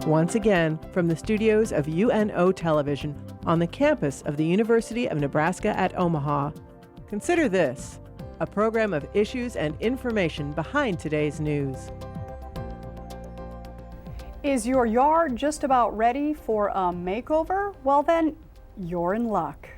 Once again, from the studios of UNO Television on the campus of the University of Nebraska at Omaha, consider this, a program of issues and information behind today's news. Is your yard just about ready for a makeover? Well then, you're in luck.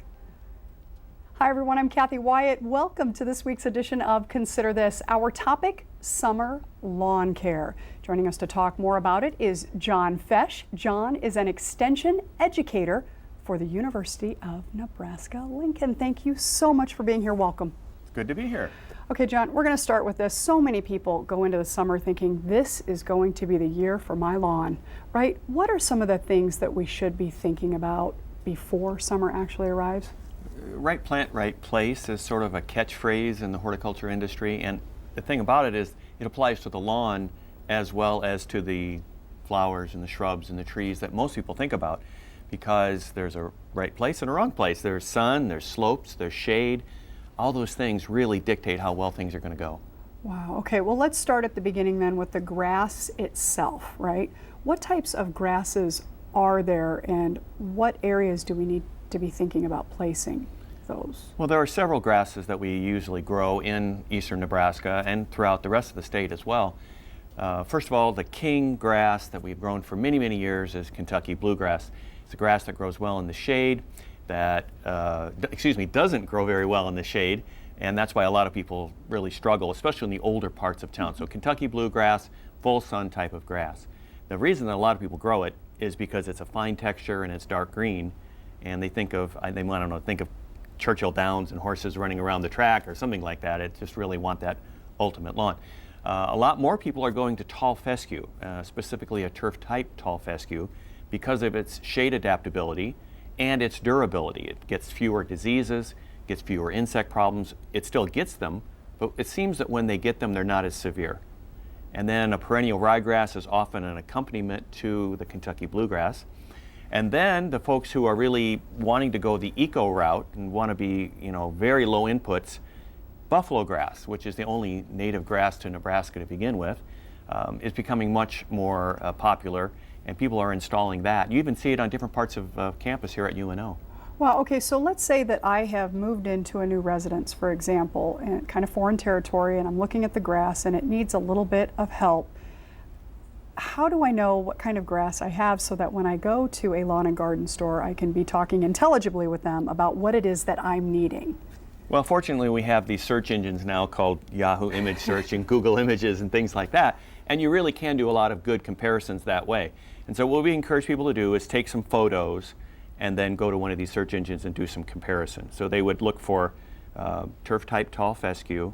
Hi everyone, I'm Kathy Wyatt. Welcome to this week's edition of Consider This. Our topic, summer lawn care. Joining us to talk more about it is John Fesch. John is an extension educator for the University of Nebraska-Lincoln. Thank you so much for being here. Welcome. It's good to be here. Okay, John, we're going to start with this. So many people go into the summer thinking this is going to be the year for my lawn, right? What are some of the things that we should be thinking about before summer actually arrives? Right plant, right place is sort of a catchphrase in the horticulture industry, and the thing about it is it applies to the lawn as well as to the flowers and the shrubs and the trees that most people think about, because there's a right place and a wrong place. There's sun, there's slopes, there's shade. All those things really dictate how well things are going to go. Wow, okay, well let's start at the beginning then with the grass itself, right? What types of grasses are there and what areas do we need to be thinking about placing those? Well, there are several grasses that we usually grow in eastern Nebraska and throughout the rest of the state as well. First of all, the king grass that we've grown for many, many years is Kentucky bluegrass. It's a grass that grows well in the shade, that doesn't grow very well in the shade, and that's why a lot of people really struggle, especially in the older parts of town. So Kentucky bluegrass, full sun type of grass. The reason that a lot of people grow it is because it's a fine texture and it's dark green, and they think of Churchill Downs and horses running around the track or something like that. It just really want that ultimate lawn. A lot more people are going to tall fescue, specifically a turf type tall fescue, because of its shade adaptability and its durability. It gets fewer diseases, gets fewer insect problems. It still gets them, but it seems that when they get them, they're not as severe. And then a perennial ryegrass is often an accompaniment to the Kentucky bluegrass. And then the folks who are really wanting to go the eco route and want to be, very low inputs, buffalo grass, which is the only native grass to Nebraska to begin with, is becoming much more popular, and people are installing that. You even see it on different parts of campus here at UNO. Well, okay, so let's say that I have moved into a new residence, for example, in kind of foreign territory, and I'm looking at the grass and it needs a little bit of help. How do I know what kind of grass I have so that when I go to a lawn and garden store, I can be talking intelligibly with them about what it is that I'm needing? Well, fortunately, we have these search engines now called Yahoo Image Search and Google Images and things like that, and you really can do a lot of good comparisons that way. And so what we encourage people to do is take some photos and then go to one of these search engines and do some comparisons. So they would look for turf type tall fescue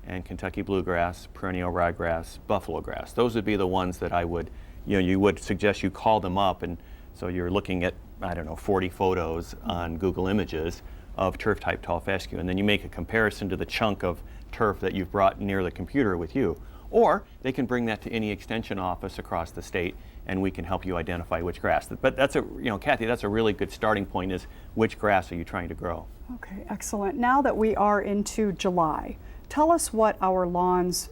and Kentucky bluegrass, perennial ryegrass, buffalo grass. Those would be the ones that I would, you would suggest you call them up, and so you're looking at, 40 photos on Google Images of turf type tall fescue, and then you make a comparison to the chunk of turf that you've brought near the computer with you. Or they can bring that to any extension office across the state, and we can help you identify which grass. But that's Kathy, that's a really good starting point, is which grass are you trying to grow? Okay, excellent. Now that we are into July, tell us what our lawns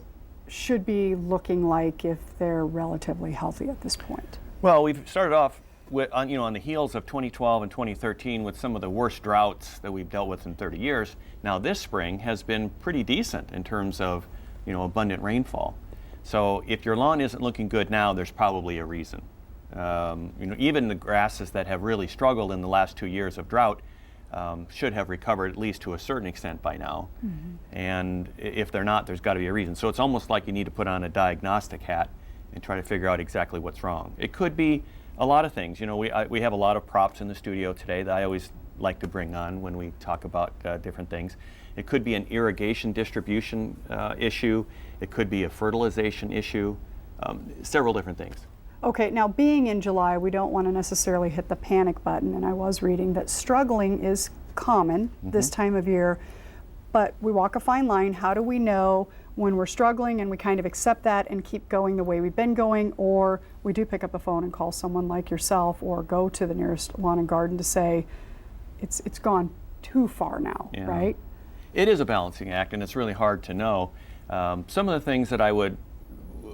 should be looking like if they're relatively healthy at this point. Well, we've started off with, on the heels of 2012 and 2013 with some of the worst droughts that we've dealt with in 30 years. Now this spring has been pretty decent in terms of abundant rainfall. So if your lawn isn't looking good now, there's probably a reason. Even the grasses that have really struggled in the last 2 years of drought should have recovered at least to a certain extent by now. Mm-hmm. And if they're not, there's got to be a reason. So it's almost like you need to put on a diagnostic hat and try to figure out exactly what's wrong. It could be a lot of things. We have a lot of props in the studio today that I always like to bring on when we talk about different things. It could be an irrigation distribution issue. It could be a fertilization issue, several different things. Okay, now being in July, we don't want to necessarily hit the panic button, and I was reading that struggling is common this time of year, but we walk a fine line. How do we know when we're struggling and we kind of accept that and keep going the way we've been going, or we do pick up the phone and call someone like yourself or go to the nearest lawn and garden to say, it's gone too far now, right? It is a balancing act, and it's really hard to know. Some of the things that I would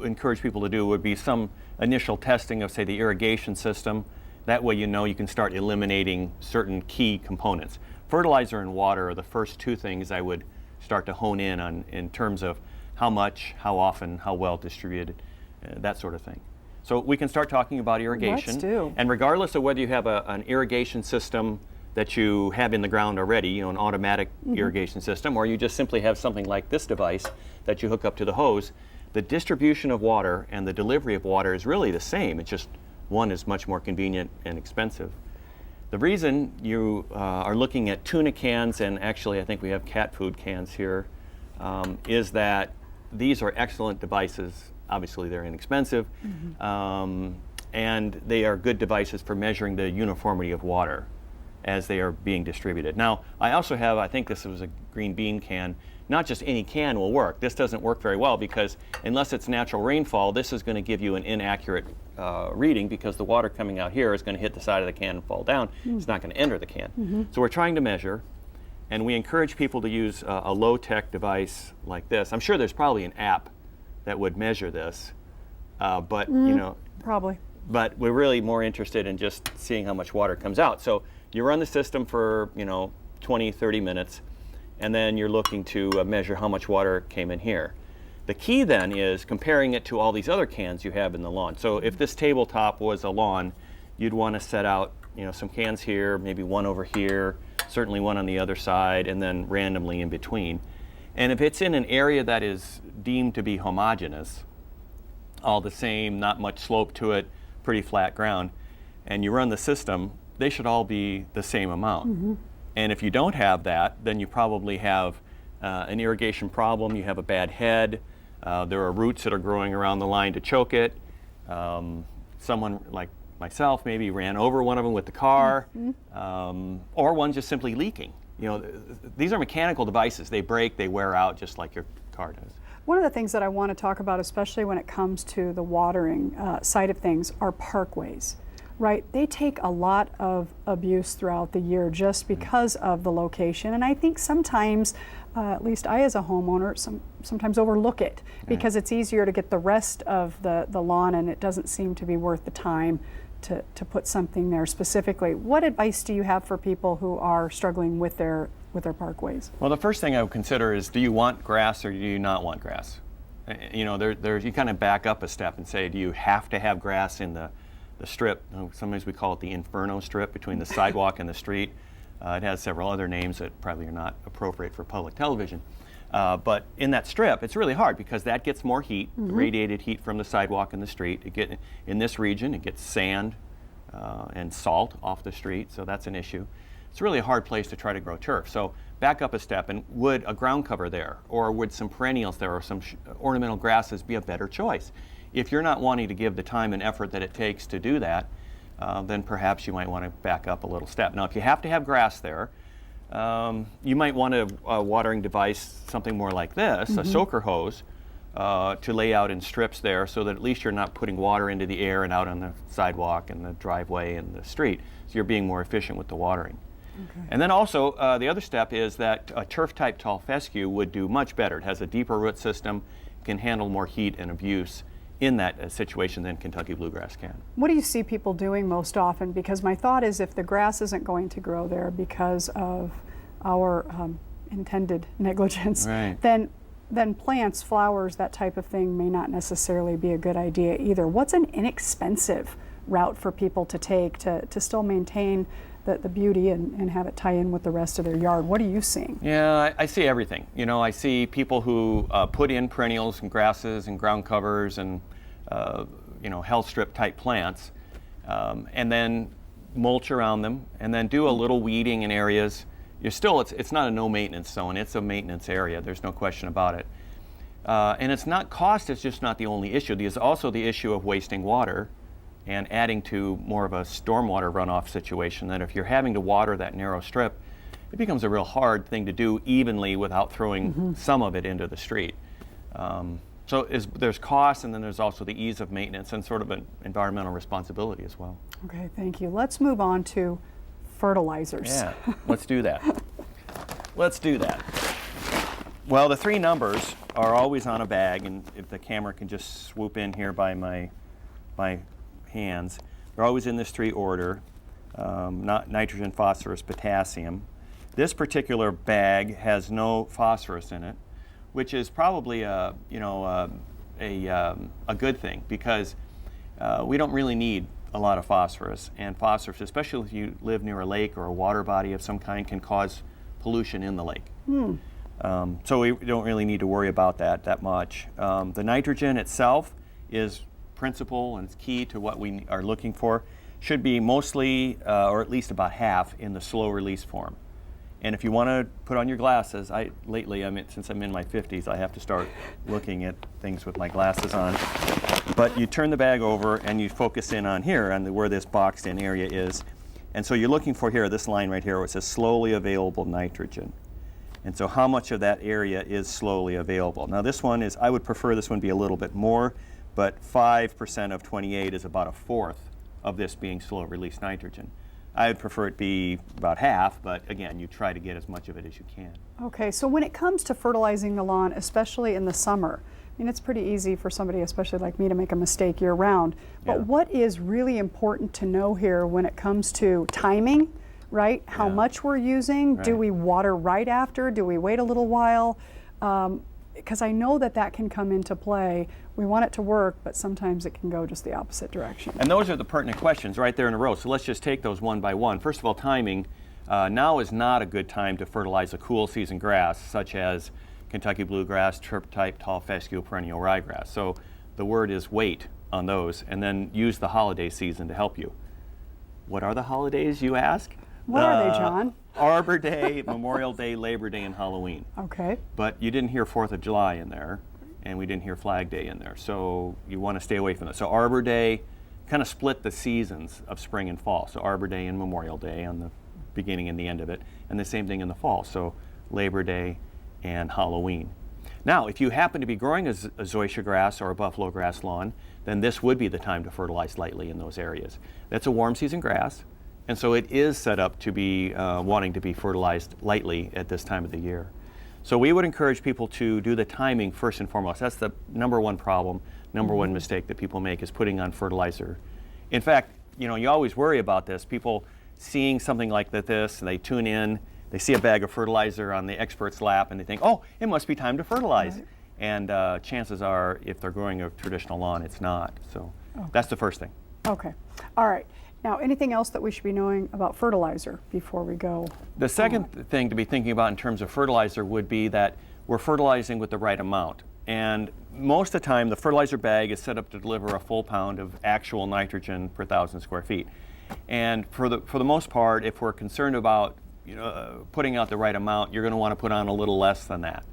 encourage people to do would be some initial testing of, say, the irrigation system. That way you know you can start eliminating certain key components. Fertilizer and water are the first two things I would start to hone in on in terms of how much, how often, how well distributed, that sort of thing. So we can start talking about irrigation. Let's do. And regardless of whether you have an irrigation system that you have in the ground already, you know, an automatic irrigation system, or you just simply have something like this device that you hook up to the hose, the distribution of water and the delivery of water is really the same. It's just one is much more convenient and expensive. The reason you are looking at tuna cans, and actually I think we have cat food cans here, is that these are excellent devices. Obviously they're inexpensive, and they are good devices for measuring the uniformity of water as they are being distributed. Now, I also have, I think this was a green bean can. Not just any can will work. This doesn't work very well because unless it's natural rainfall, this is going to give you an inaccurate reading because the water coming out here is going to hit the side of the can and fall down. It's not going to enter the can. So we're trying to measure, and we encourage people to use a low-tech device like this. I'm sure there's probably an app that would measure this, but you know, Probably. but we're really more interested in just seeing how much water comes out. So you run the system for 20, 30 minutes, and then you're looking to measure how much water came in here. The key then is comparing it to all these other cans you have in the lawn. So if this tabletop was a lawn, you'd want to set out some cans here, maybe one over here, certainly one on the other side, and then randomly in between. And if it's in an area that is deemed to be homogeneous, all the same, not much slope to it, pretty flat ground, and you run the system, they should all be the same amount. And if you don't have that, then you probably have an irrigation problem, you have a bad head, there are roots that are growing around the line to choke it. Someone like myself maybe ran over one of them with the car, or one just simply leaking. These are mechanical devices. They break, they wear out just like your car does. One of the things that I want to talk about, especially when it comes to the watering side of things, are parkways. Right, they take a lot of abuse throughout the year just because of the location, and I think sometimes, at least I as a homeowner, sometimes overlook it because it's easier to get the rest of the lawn, and it doesn't seem to be worth the time to put something there specifically. What advice do you have for people who are struggling with their parkways? Well, the first thing I would consider is, do you want grass or do you not want grass? You kind of back up a step and say, do you have to have grass in the strip? Sometimes we call it the inferno strip between the sidewalk and the street. It has several other names that probably are not appropriate for public television. But in that strip, it's really hard because that gets more heat, radiated heat from the sidewalk and the street. In this region, it gets sand and salt off the street, so that's an issue. It's really a hard place to try to grow turf. So back up a step, and would a ground cover there, or would some perennials there, or some ornamental grasses be a better choice? If you're not wanting to give the time and effort that it takes to do that, then perhaps you might want to back up a little step. Now, if you have to have grass there, you might want a watering device, something more like this, a soaker hose, to lay out in strips there so that at least you're not putting water into the air and out on the sidewalk and the driveway and the street. So you're being more efficient with the watering. And then also, the other step is that a turf-type tall fescue would do much better. It has a deeper root system, can handle more heat and abuse in that situation than Kentucky bluegrass can. What do you see people doing most often? Because my thought is, if the grass isn't going to grow there because of our intended negligence, then plants, flowers, that type of thing may not necessarily be a good idea either. What's an inexpensive route for people to take to still maintain the beauty and have it tie in with the rest of their yard? What are you seeing? Yeah, I see everything. I see people who put in perennials and grasses and ground covers and health strip type plants, and then mulch around them, and then do a little weeding in areas. It's not a no maintenance zone. It's a maintenance area. There's no question about it. And it's not cost. It's just not the only issue. There's also the issue of wasting water and adding to more of a stormwater runoff situation, that if you're having to water that narrow strip, it becomes a real hard thing to do evenly without throwing some of it into the street. So there's cost, and then there's also the ease of maintenance and sort of an environmental responsibility as well. Okay, thank you. Let's move on to fertilizers. Yeah, let's do that. Let's do that. Well, the three numbers are always on a bag, and if the camera can just swoop in here by my my hands. They're always in this tree order, not nitrogen, phosphorus, potassium. This particular bag has no phosphorus in it, which is probably a good thing, because we don't really need a lot of phosphorus, and phosphorus, especially if you live near a lake or a water body of some kind, can cause pollution in the lake. So we don't really need to worry about that much. The nitrogen itself is principal and it's key to what we are looking for. Should be mostly, or at least about half, in the slow release form. And if you want to put on your glasses, since I'm in my 50s, I have to start looking at things with my glasses on. But you turn the bag over and you focus in on here, on where this boxed in area is. And so you're looking for here, this line right here, where it says slowly available nitrogen. And so how much of that area is slowly available? Now this one is, I would prefer this one be a little bit more, but 5% of 28 is about a fourth of this being slow release nitrogen. I would prefer it be about half, but again, you try to get as much of it as you can. Okay, so when it comes to fertilizing the lawn, especially in the summer, I mean, it's pretty easy for somebody, especially like me, to make a mistake year round. But what is really important to know here when it comes to timing, right? How much we're using? Right. Do we water right after? Do we wait a little while? Because I know that can come into play. We want it to work, but sometimes it can go just the opposite direction. And those are the pertinent questions right there in a row. So let's just take those one by one. First of all, timing. Now is not a good time to fertilize a cool season grass, such as Kentucky bluegrass, chirp-type, tall fescue, perennial ryegrass. So the word is wait on those, and then use the holiday season to help you. What are the holidays, you ask? What are they, John? Arbor Day, Memorial Day, Labor Day, and Halloween. Okay. But you didn't hear 4th of July in there, and we didn't hear Flag Day in there. So you want to stay away from that. So Arbor Day kind of split the seasons of spring and fall. So Arbor Day and Memorial Day on the beginning and the end of it, and the same thing in the fall. So Labor Day and Halloween. Now, if you happen to be growing a zoysia grass or a buffalo grass lawn, then this would be the time to fertilize lightly in those areas. That's a warm season grass, and so it is set up to be wanting to be fertilized lightly at this time of the year. So we would encourage people to do the timing first and foremost. That's the number one problem, number one mistake that people make, is putting on fertilizer. In fact, you always worry about this. People seeing something like this, and they tune in, they see a bag of fertilizer on the expert's lap, and they think, oh, it must be time to fertilize. Right. And chances are, if they're growing a traditional lawn, it's not. So that's the first thing. Okay. All right. Now, anything else that we should be knowing about fertilizer before we go? The second thing to be thinking about in terms of fertilizer would be that we're fertilizing with the right amount. And most of the time, the fertilizer bag is set up to deliver a full pound of actual nitrogen per 1,000 square feet. And for the most part, if we're concerned about putting out the right amount, you're going to want to put on a little less than that.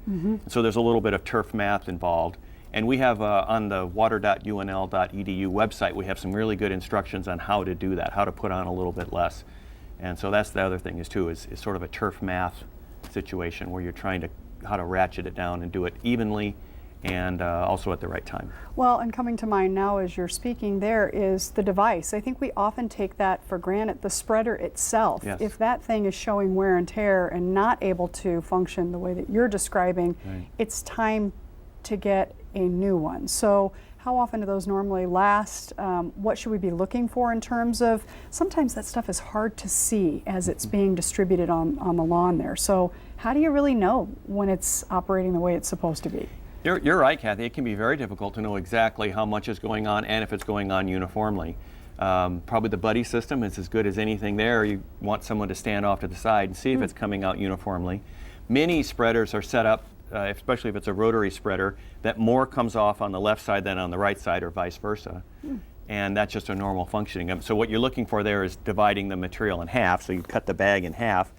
So there's a little bit of turf math involved. And we have on the water.unl.edu website, we have some really good instructions on how to do that, how to put on a little bit less. And so that's the other thing is sort of a turf math situation where you're trying how to ratchet it down and do it evenly and also at the right time. Well, and coming to mind now as you're speaking there is the device. I think we often take that for granted, the spreader itself. Yes. If that thing is showing wear and tear and not able to function the way that you're describing, right, it's time to get a new one. So how often do those normally last? What should we be looking for in terms of, sometimes that stuff is hard to see as it's being distributed on the lawn there. So how do you really know when it's operating the way it's supposed to be? You're right, Kathy. It can be very difficult to know exactly how much is going on and if it's going on uniformly. Probably the buddy system is as good as anything there. You want someone to stand off to the side and see if it's coming out uniformly. Many spreaders are set up, especially if it's a rotary spreader, that more comes off on the left side than on the right side or vice versa. And that's just a normal functioning. So what you're looking for there is dividing the material in half. So you cut the bag in half,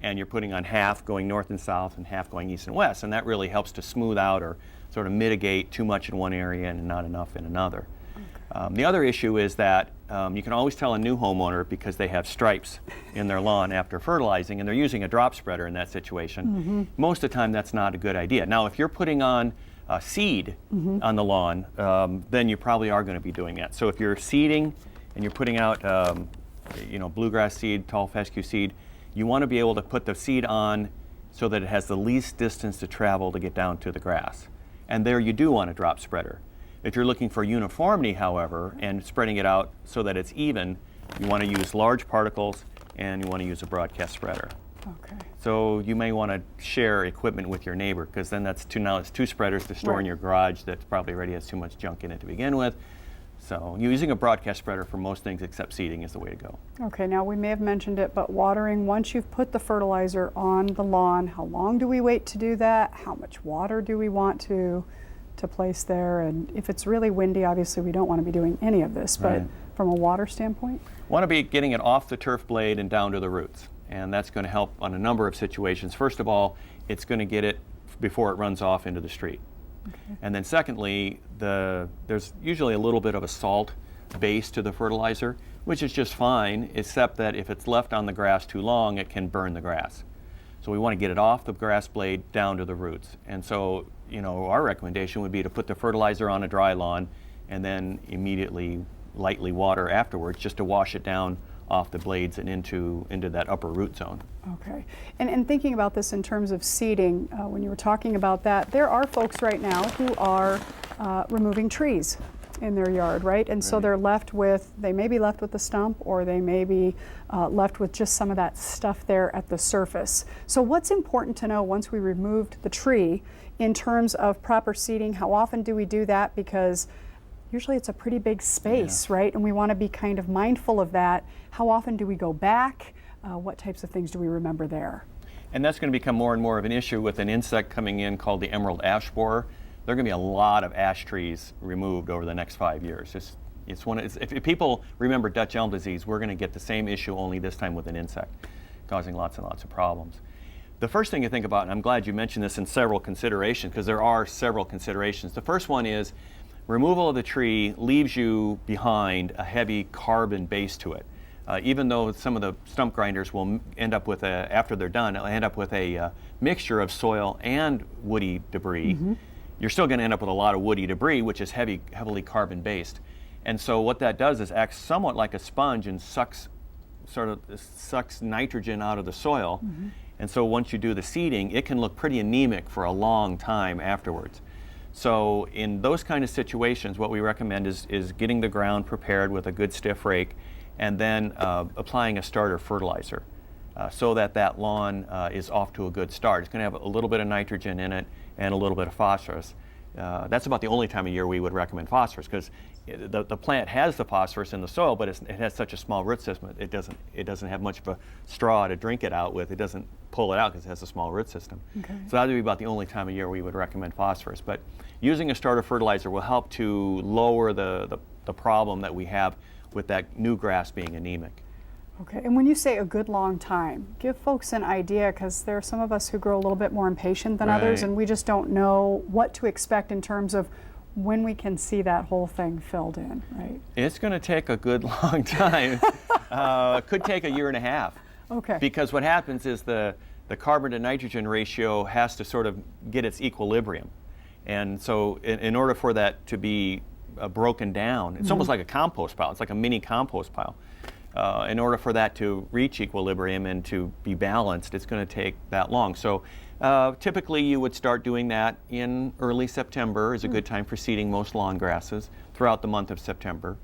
and you're putting on half going north and south and half going east and west. And that really helps to smooth out or sort of mitigate too much in one area and not enough in another. Okay. The other issue is that you can always tell a new homeowner because they have stripes in their lawn after fertilizing, and they're using a drop spreader in that situation. Most of the time, that's not a good idea. Now, if you're putting on seed on the lawn, then you probably are going to be doing that. So if you're seeding and you're putting out bluegrass seed, tall fescue seed, you want to be able to put the seed on so that it has the least distance to travel to get down to the grass. And there you do want a drop spreader. If you're looking for uniformity, however, and spreading it out so that it's even, you want to use large particles and you want to use a broadcast spreader. Okay. So you may want to share equipment with your neighbor, because then now it's two spreaders to store in your garage that probably already has too much junk in it to begin with. So using a broadcast spreader for most things except seeding is the way to go. Okay, now we may have mentioned it, but watering, once you've put the fertilizer on the lawn, how long do we wait to do that? How much water do we want to place there? And if it's really windy, obviously we don't want to be doing any of this, but Right. from a water standpoint? Want to be getting it off the turf blade and down to the roots. And that's going to help on a number of situations. First of all, it's going to get it before it runs off into the street. Okay. And then secondly, there's usually a little bit of a salt base to the fertilizer, which is just fine, except that if it's left on the grass too long, it can burn the grass. So we want to get it off the grass blade down to the roots. And so, our recommendation would be to put the fertilizer on a dry lawn and then immediately lightly water afterwards, just to wash it down off the blades and into that upper root zone. Okay. And thinking about this in terms of seeding, when you were talking about that, there are folks right now who are removing trees in their yard, right? And so they may be left with the stump, or they may be left with just some of that stuff there at the surface. So what's important to know once we removed the tree in terms of proper seeding? How often do we do that? Because usually it's a pretty big space, right? And we want to be kind of mindful of that. How often do we go back? What types of things do we remember there? And that's going to become more and more of an issue with an insect coming in called the emerald ash borer. There are going to be a lot of ash trees removed over the next 5 years. If people remember Dutch elm disease, we're going to get the same issue, only this time with an insect, causing lots and lots of problems. The first thing to think about, and I'm glad you mentioned this in several considerations, because there are several considerations. The first one is removal of the tree leaves you behind a heavy carbon base to it. Even though some of the stump grinders will end up with after they're done, it'll end up with a mixture of soil and woody debris. Mm-hmm. You're still going to end up with a lot of woody debris, which is heavily carbon based. And so what that does is acts somewhat like a sponge and sucks nitrogen out of the soil. Mm-hmm. And so once you do the seeding, it can look pretty anemic for a long time afterwards. So in those kind of situations, what we recommend is getting the ground prepared with a good stiff rake, and then applying a starter fertilizer so that lawn is off to a good start. It's going to have a little bit of nitrogen in it and a little bit of phosphorus. That's about the only time of year we would recommend phosphorus, because the plant has the phosphorus in the soil, but it has such a small root system, it doesn't have much of a straw to drink it out with. It doesn't pull it out because it has a small root system. Okay. So that would be about the only time of year we would recommend phosphorus. But using a starter fertilizer will help to lower the problem that we have with that new grass being anemic. Okay, and when you say a good long time, give folks an idea, because there are some of us who grow a little bit more impatient than others, and we just don't know what to expect in terms of when we can see that whole thing filled in, right? It's going to take a good long time. It could take a year and a half. Okay. Because what happens is the carbon to nitrogen ratio has to sort of get its equilibrium. And so in order for that to be broken down, it's almost like a compost pile. It's like a mini compost pile. In order for that to reach equilibrium and to be balanced, it's going to take that long. So typically you would start doing that in early September is a good time for seeding most lawn grasses throughout the month of September.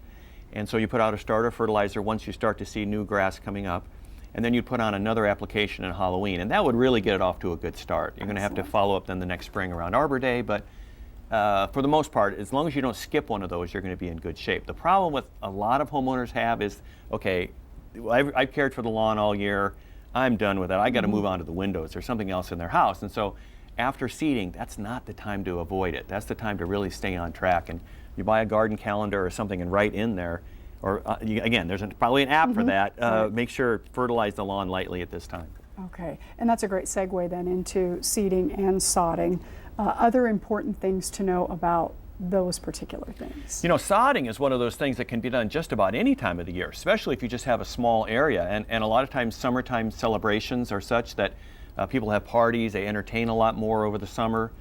And so you put out a starter fertilizer once you start to see new grass coming up, and then you put on another application in Halloween, and that would really get it off to a good start. You're going to have to follow up then the next spring around Arbor Day, but for the most part, as long as you don't skip one of those, you're going to be in good shape. The problem with a lot of homeowners have is, okay, I've cared for the lawn all year, I'm done with it, I got to move on to the windows or something else in their house. And so after seeding, that's not the time to avoid it. That's the time to really stay on track. And you buy a garden calendar or something and write in there, or again, there's probably an app for that. Right. Make sure fertilize the lawn lightly at this time. Okay, and that's a great segue then into seeding and sodding. Other important things to know about those particular things. You know, sodding is one of those things that can be done just about any time of the year, especially if you just have a small area. And a lot of times summertime celebrations are such that people have parties, they entertain a lot more over the summer,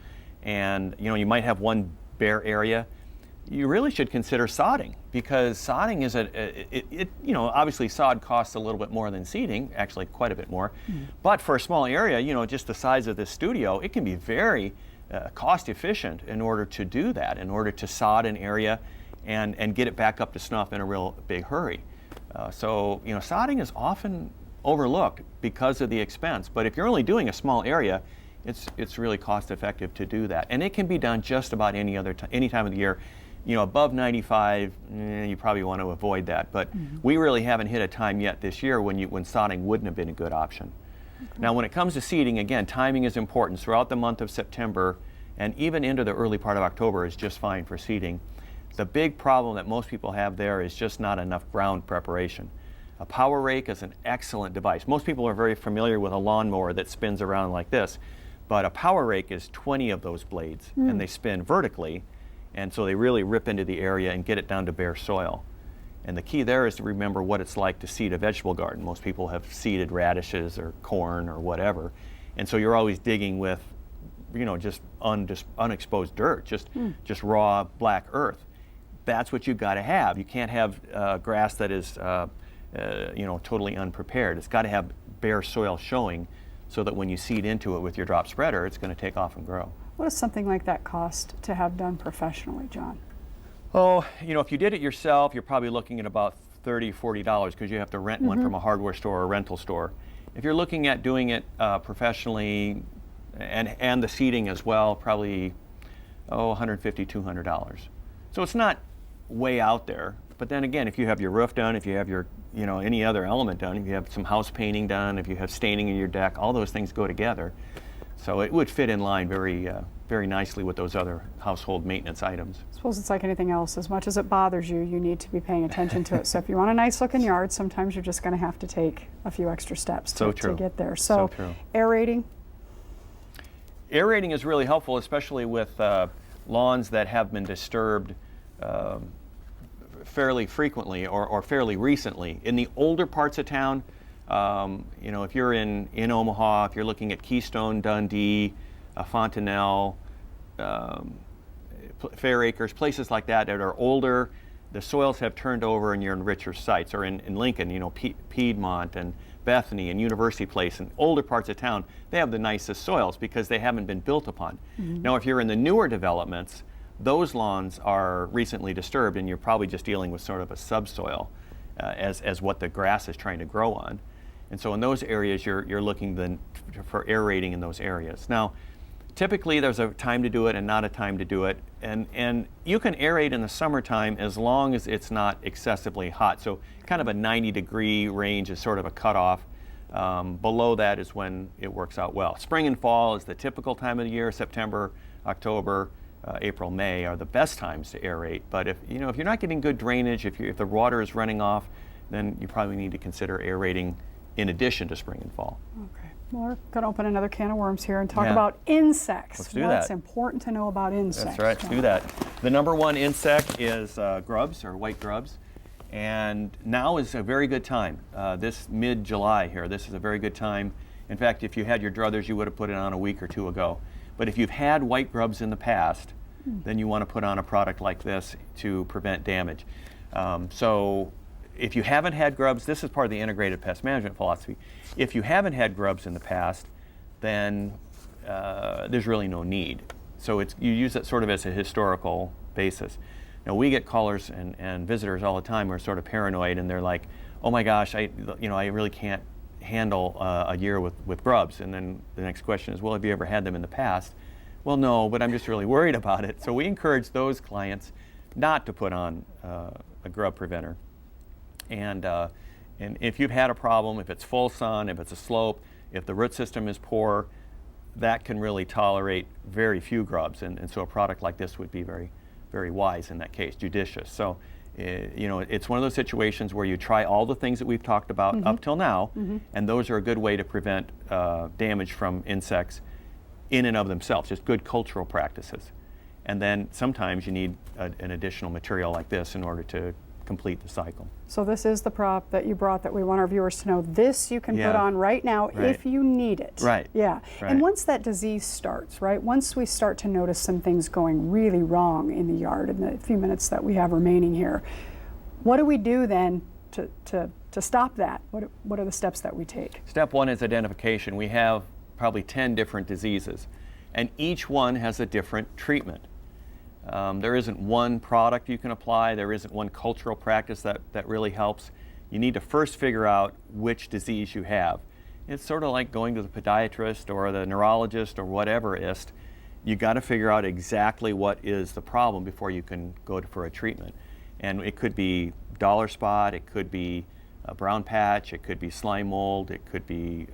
and you might have one bare area. You really should consider sodding, because sodding is obviously sod costs a little bit more than seeding, actually quite a bit more. But for a small area, just the size of this studio, it can be very cost efficient in order to do that, in order to sod an area and get it back up to snuff in a real big hurry. So sodding is often overlooked because of the expense, but if you're only doing a small area, it's really cost effective to do that. And it can be done just about any time of the year. Above 95, you probably want to avoid that, but we really haven't hit a time yet this year when sodding wouldn't have been a good option. Okay. Now when it comes to seeding, again, timing is important. Throughout the month of September and even into the early part of October is just fine for seeding. The big problem that most people have there is just not enough ground preparation. A power rake is an excellent device. Most people are very familiar with a lawnmower that spins around like this, but a power rake is 20 of those blades and they spin vertically, and so they really rip into the area and get it down to bare soil. And the key there is to remember what it's like to seed a vegetable garden. Most people have seeded radishes or corn or whatever, and so you're always digging with just unexposed dirt, just raw black earth. That's what you've got to have. You can't have grass that is totally unprepared. It's got to have bare soil showing so that when you seed into it with your drop spreader, it's going to take off and grow. What does something like that cost to have done professionally, John? Oh, if you did it yourself, you're probably looking at about $30, $40 because you have to rent one from a hardware store or a rental store. If you're looking at doing it professionally and the seeding as well, probably $150, $200. So it's not way out there. But then again, if you have your roof done, if you have your any other element done, if you have some house painting done, if you have staining in your deck, all those things go together. So it would fit in line very very nicely with those other household maintenance items. I suppose it's like anything else. As much as it bothers you, you need to be paying attention to it. So if you want a nice looking yard, sometimes you're just going to have to take a few extra steps to get there. So true. Aerating? Aerating is really helpful, especially with lawns that have been disturbed fairly frequently or fairly recently. In the older parts of town, if you're in Omaha, if you're looking at Keystone, Dundee, Fontanelle, Fair Acres, places like that are older, the soils have turned over and you're in richer sites. Or in Lincoln, Piedmont and Bethany and University Place and older parts of town, they have the nicest soils because they haven't been built upon. Now if you're in the newer developments, those lawns are recently disturbed and you're probably just dealing with sort of a subsoil as what the grass is trying to grow on. And so in those areas, you're looking then for aerating in those areas. Now, typically there's a time to do it and not a time to do it. And you can aerate in the summertime as long as it's not excessively hot. So kind of a 90-degree range is sort of a cutoff. Below that is when it works out well. Spring and fall is the typical time of the year. September, October, April, May are the best times to aerate. But if you're not getting good drainage, if the water is running off, then you probably need to consider aerating in addition to spring and fall. Okay. Well, we're going to open another can of worms here and talk about insects. Let's do What's that. important to know about insects? That's right, let's do that. The number one insect is grubs or white grubs. And now is a very good time. This mid-July here, this is a very good time. In fact, if you had your druthers, you would have put it on a week or two ago. But if you've had white grubs in the past, then you want to put on a product like this to prevent damage. So if you haven't had grubs, this is part of the integrated pest management philosophy. If you haven't had grubs in the past, then there's really no need. So you use it sort of as a historical basis. Now we get callers and visitors all the time who are sort of paranoid and they're like, oh my gosh, I really can't handle a year with grubs. And then the next question is, well, have you ever had them in the past? Well, no, but I'm just really worried about it. So we encourage those clients not to put on a grub preventer. And if you've had a problem, if it's full sun, if it's a slope, if the root system is poor, that can really tolerate very few grubs. And so a product like this would be very, very wise in that case, judicious. So, it's one of those situations where you try all the things that we've talked about up till now, and those are a good way to prevent damage from insects in and of themselves, just good cultural practices. And then sometimes you need an additional material like this in order to complete the cycle. So this is the prop that you brought that we want our viewers to know. This you can put on right now if you need it. Right. Yeah. Right. And once that disease starts, right, once we start to notice some things going really wrong in the yard in the few minutes that we have remaining here, what do we do then to stop that? What are the steps that we take? Step one is identification. We have probably 10 different diseases. and each one has a different treatment. There isn't one product you can apply. There isn't one cultural practice that really helps. You need to first figure out which disease you have. It's sort of like going to the podiatrist or the neurologist or whatever-ist. You got to figure out exactly what is the problem before you can go for a treatment. And it could be dollar spot, it could be a brown patch, it could be slime mold, it could be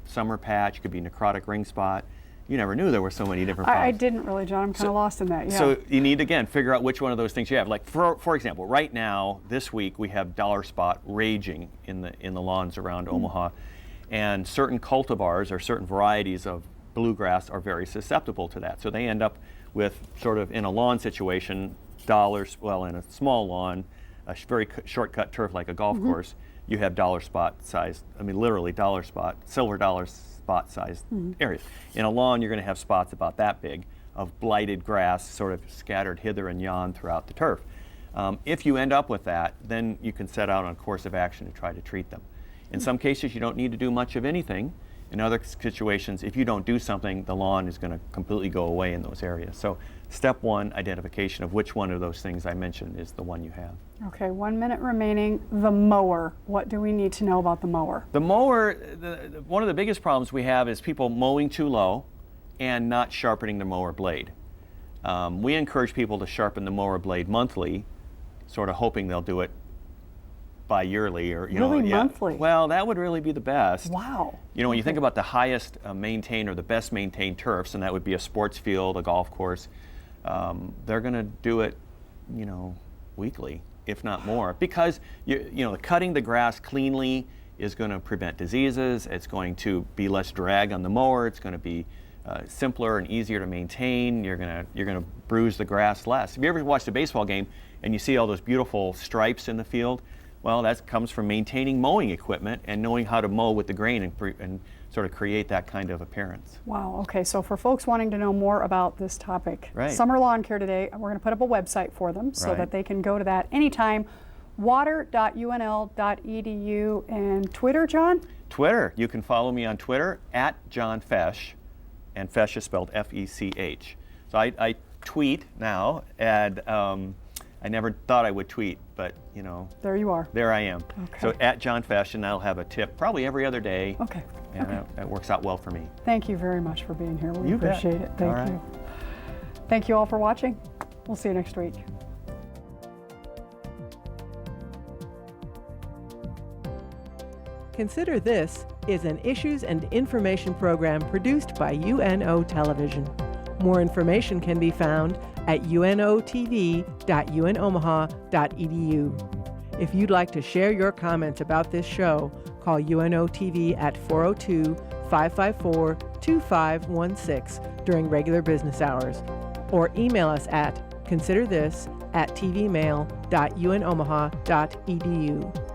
summer patch, it could be necrotic ring spot. You never knew there were so many different problems. I didn't really, John. I'm kind of lost in that. Yeah. So you need to, again, figure out which one of those things you have. Like for example, right now, this week, we have dollar spot raging in the lawns around Omaha. And certain cultivars or certain varieties of bluegrass are very susceptible to that. So they end up with sort of in a lawn situation, in a small lawn, a very shortcut turf like a golf course, you have dollar spot sized, literally dollar spot, silver dollar spot sized areas. In a lawn, you're going to have spots about that big of blighted grass sort of scattered hither and yon throughout the turf. If you end up with that, then you can set out on a course of action to try to treat them. In some cases, you don't need to do much of anything. In other situations, if you don't do something, the lawn is going to completely go away in those areas. So step one, identification of which one of those things I mentioned is the one you have. Okay, 1 minute remaining. The mower. What do we need to know about the mower? The mower, one of the biggest problems we have is people mowing too low and not sharpening the mower blade. We encourage people to sharpen the mower blade monthly, sort of hoping they'll do it bi-yearly or monthly. Well, that would really be the best. Wow. When you think about the highest maintained or the best maintained turfs, and that would be a sports field, a golf course, they're going to do it, weekly, if not more, because cutting the grass cleanly is going to prevent diseases. It's going to be less drag on the mower. It's going to be simpler and easier to maintain. You're going to bruise the grass less. Have you ever watched a baseball game and you see all those beautiful stripes in the field? Well, that comes from maintaining mowing equipment and knowing how to mow with the grain and sort of create that kind of appearance. Wow, okay, so for folks wanting to know more about this topic, Right. Summer Lawn Care Today, we're going to put up a website for them so Right. that they can go to that anytime. Water.unl.edu, and Twitter, John? Twitter, you can follow me on Twitter at John Fesch, and Fesch is spelled F-E-C-H. So I tweet now, and I never thought I would tweet, but There you are. there I am. Okay. So at John Fesch, and I'll have a tip probably every other day. Okay. And Okay. that works out well for me. Thank you very much for being here. We You bet. appreciate it. Thank All right. you. Thank you all for watching. We'll see you next week. Consider This is an issues and information program produced by UNO Television. More information can be found at unotv.unomaha.edu. If you'd like to share your comments about this show, call UNO TV at 402-554-2516 during regular business hours, or email us at considerthis@tvmail.unomaha.edu.